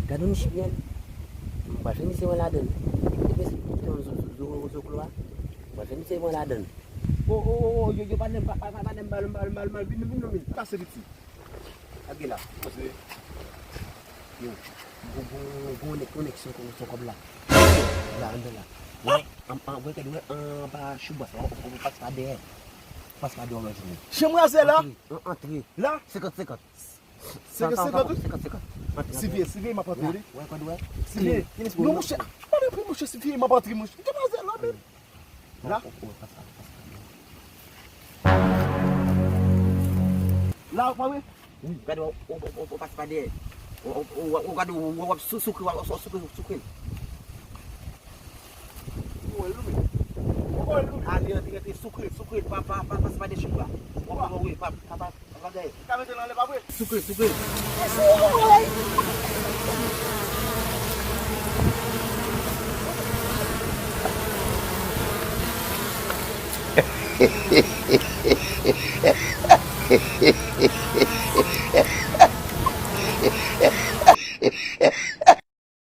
Ganun siya. Pasal ni saya laden. Tapi zo keluar. Pasal ni saya laden. Oh, yo pandem bal binum min. Kasih gitu. Agila. Masih. Yo. Gonek soko belah. Lah andala. Boleh kedua apa syubas pas pada. Pas pada orang sini. Chama você lá. Tri. Lá. Sekat. Sekat. Se vê uma patrulha. Ué, kedua. Se vê. Não mostra. Para para mostrar se vê uma patrulha. Mostra. Chama você lá mesmo. Lá. Lá, Paulo. Kedua pas pada. Gaduh suku. Dia suku pas pada syubas. Apa dia? Kami tu nak lepas apa? Suku. Hehehehe